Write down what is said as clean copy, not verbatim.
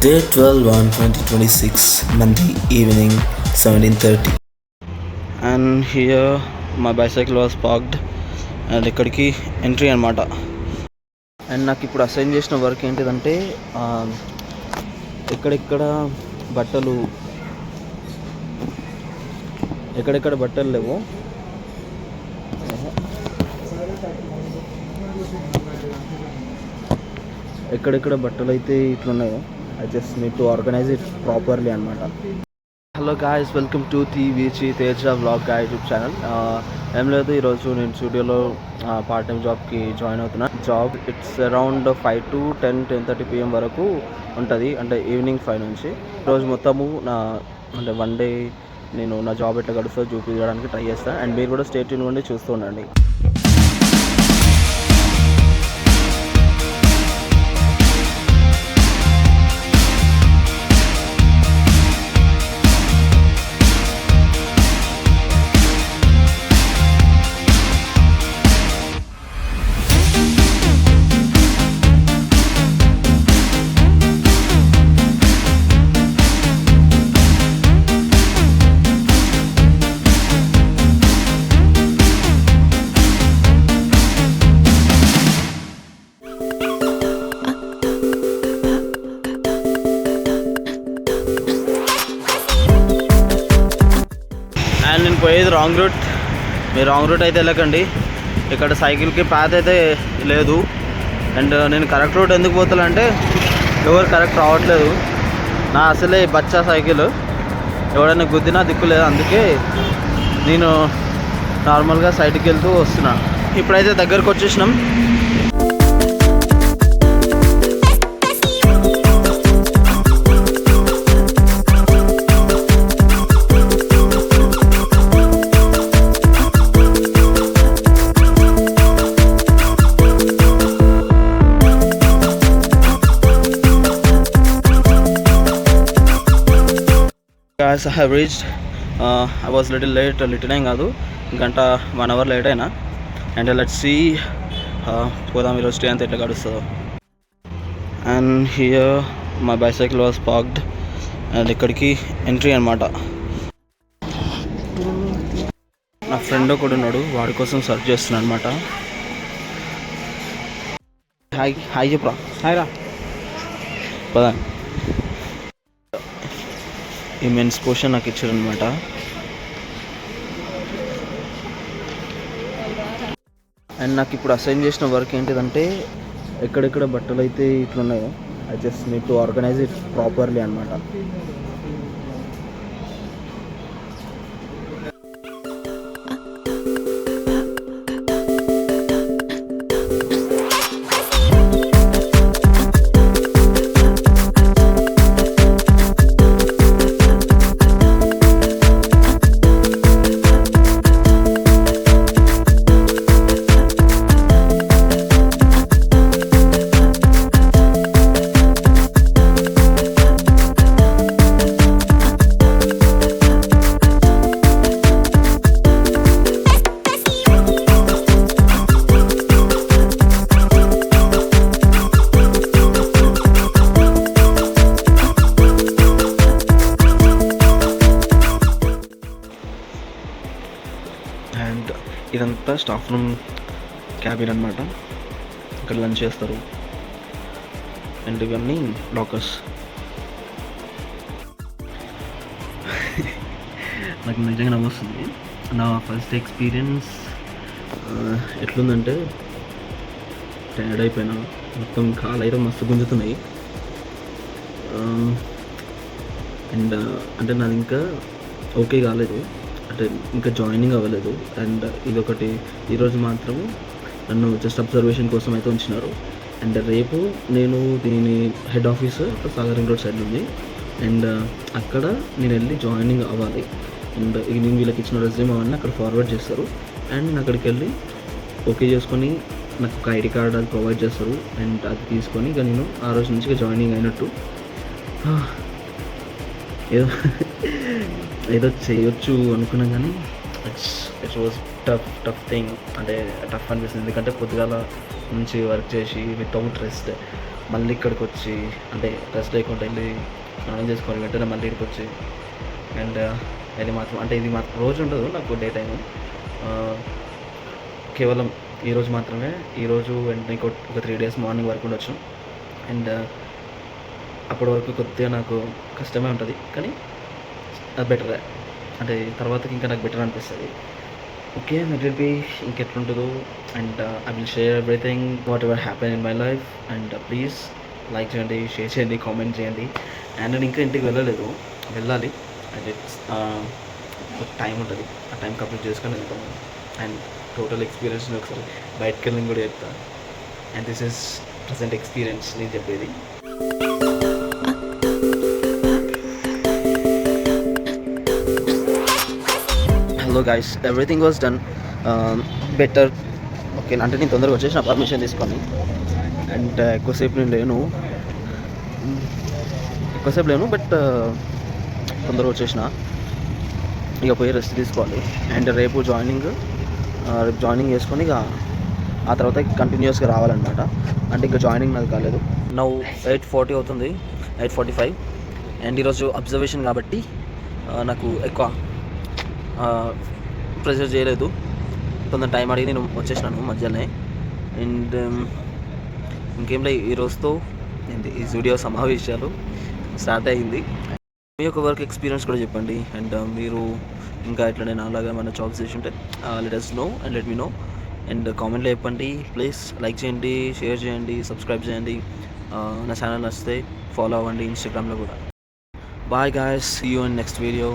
Day 12/1/2026, Monday evening, 17:30. And here my bicycle was parked and ఇక్కడికి entry అనమాట. And నాకు ఇప్పుడు అసైన్ చేసిన వర్క్ ఏంటిదంటే ఎక్కడెక్కడ బట్టలు లేవు, ఎక్కడెక్కడ బట్టలు అయితే ఇట్లున్నాయో I just need to organise it properly అనమాట. Hello guys, welcome to TVG Teja vlog guy YouTube channel. ఏం లేదు, ఈరోజు నేను స్టూడియోలో పార్ట్ టైం జాబ్కి జాయిన్ అవుతున్నా. Job it's around 5 to 10-10:30 PM వరకు ఉంటుంది, అంటే ఈవినింగ్ 5 నుంచి. ఈరోజు మొత్తము అంటే 1 డే నేను నా జాబ్ ఎట్లా గడుస్తుందో చూపించడానికి ట్రై చేస్తాను. అండ్ మీరు కూడా స్టే ట్యూన్ ఉండి చూస్తూ ఉండండి. అండ్ నేను పోయేది రాంగ్ రూట్. మీరు రాంగ్ రూట్ అయితే వెళ్ళకండి, ఇక్కడ సైకిల్కి పాత్ అయితే లేదు. అండ్ నేను కరెక్ట్ రూట్ ఎందుకు పోతానంటే ఎవరు కరెక్ట్ రావట్లేదు. నా అసలే బచ్చా సైకిల్, ఎవడైనా గుద్దినా దిక్కు లేదు. అందుకే నేను నార్మల్గా సైడ్కి వెళ్తూ వస్తున్నా. ఇప్పుడైతే దగ్గరకు వచ్చేసినాం. Guys, I have reached. I was little late, little ఏం కాదు, 1 hour లేట్ అయినా. అండ్ లెట్స్ సీ పోదాం ఈరోజు స్టే అంతా ఎట్లా గడుస్తుందో. And here my bicycle was parked and ఇక్కడికి ఎంట్రీ అనమాట. నా ఫ్రెండ్ ఒకడు ఉన్నాడు, వాడి కోసం సర్చ్ చేస్తున్నాను అనమాట. హాయ్ చెప్పరా. హాయ్ రా, పదా. ఈ మెన్స్ పోర్షన్ నాకు ఇచ్చారనమాట. అండ్ నాకు ఇప్పుడు అసైన్ చేసిన వర్క్ ఏంటిదంటే ఎక్కడెక్కడ బట్టలు అయితే ఇట్లున్నాయో I just need to organise it properly అనమాట. అండ్ ఇదంతా స్టాఫ్ రూమ్ క్యాబిన్ అనమాట. ఇక్కడ లంచ్ చేస్తారు. అండ్ ఇవన్నీ లాకర్స్. నాకు నిజంగా నవ్వొస్తుంది. నా ఫస్ట్ ఎక్స్పీరియన్స్ ఎట్లుందంటే టైర్డ్ అయిపోయినా, మొత్తం కాలు అయితే మస్తు గుంజుతున్నాయి. అండ్ అంటే నాది ఇంకా ఓకే కాలేదు, అంటే ఇంకా జాయినింగ్ అవ్వలేదు. అండ్ ఇదొకటి, ఈరోజు మాత్రము నన్ను జస్ట్ అబ్జర్వేషన్ కోసం అయితే ఉంచినారు. అండ్ రేపు నేను దీని head office Sagar ring road side ఉంది. అండ్ అక్కడ నేను వెళ్ళి జాయినింగ్ అవ్వాలి. అండ్ నేను వీళ్ళకి ఇచ్చిన రెజ్యూమ్ అవన్నీ అక్కడ ఫార్వర్డ్ చేస్తారు. అండ్ నేను అక్కడికి వెళ్ళి ఓకే చేసుకొని నాకు ఒక ఐడి కార్డ్ అది ప్రొవైడ్ చేస్తారు. అండ్ అది తీసుకొని ఇక నేను ఆ రోజు నుంచి జాయినింగ్ అయినట్టు. ఏదో చేయొచ్చు అనుకున్నాం, కానీ ఇట్ వాజ్ టఫ్ థింగ్. అంటే టఫ్ అనిపిస్తుంది, ఎందుకంటే పొద్దుగాల నుంచి వర్క్ చేసి వితౌట్ రెస్ట్ మళ్ళీ ఇక్కడికి వచ్చి అంటే రెస్ట్ లేకుండా వెళ్ళి స్నానం చేసుకొని వెంటనే మళ్ళీ ఇక్కడికి వచ్చి అండ్ ఇది మాత్రం అంటే ఇది మాత్రం రోజు ఉండదు నాకు డే టైము, కేవలం ఈరోజు మాత్రమే. ఈరోజు వెంటనే ఒక 3 days మార్నింగ్ వరకు ఉండొచ్చు. అండ్ అప్పటి వరకు కొద్దిగా నాకు కష్టమే ఉంటుంది, కానీ అది బెటరే. అంటే తర్వాతకి ఇంకా నాకు బెటర్ అనిపిస్తుంది. ఓకే, లెట్ ఇట్ బి ఇంకెట్లుంటుందో. And I will share everything whatever happen in my life. And please like చేయండి, షేర్ చేయండి, కామెంట్ చేయండి. అండ్ నేను ఇంకా ఇంటికి వెళ్ళాలి. అండ్ ఇట్స్ ఒక టైం ఉంటుంది, ఆ టైం కంప్లీట్ చేసుకొని వెళ్తాను. అండ్ టోటల్ ఎక్స్పీరియన్స్ని ఒకసారి బయటకు వెళ్ళి కూడా చెప్తాను. And this is present experience నేను చెప్పేది. Hello guys, everything was done better. Okay, అంటే నేను తొందరగా వచ్చేసిన పర్మిషన్ తీసుకొని. అండ్ ఎక్కువసేపు లేను, బట్ తొందరగా వచ్చేసిన. ఇక పోయి రెస్ట్ తీసుకోవాలి. అండ్ రేపు జాయినింగ్ చేసుకొని ఇక ఆ తర్వాత కంటిన్యూస్గా రావాలన్నమాట. అంటే ఇంకా జాయినింగ్ నాది కాలేదు. నౌ 8:40 అవుతుంది, 8:45. అండ్ ఈరోజు అబ్జర్వేషన్ కాబట్టి నాకు ఎక్కువ ప్రెషర్ చేయలేదు. కొంత టైం అడిగి నేను వచ్చేసినాను మధ్యలోనే. అండ్ ఇంకేం లేదు, ఈరోజుతో ఈ వీడియో సమావేశాలు స్టార్ట్ అయ్యింది. మీ యొక్క వర్క్ ఎక్స్పీరియన్స్ కూడా చెప్పండి. అండ్ మీరు ఇంకా ఎట్లనే అలాగా మన జాబ్స్ చేసి ఉంటే let us know and let me know. And కామెంట్లో చెప్పండి. ప్లీజ్ లైక్ చేయండి, షేర్ చేయండి, సబ్స్క్రైబ్ చేయండి. నా ఛానల్ నచ్చితే ఫాలో అవ్వండి ఇన్స్టాగ్రామ్లో కూడా. Bye guys, see you in next video.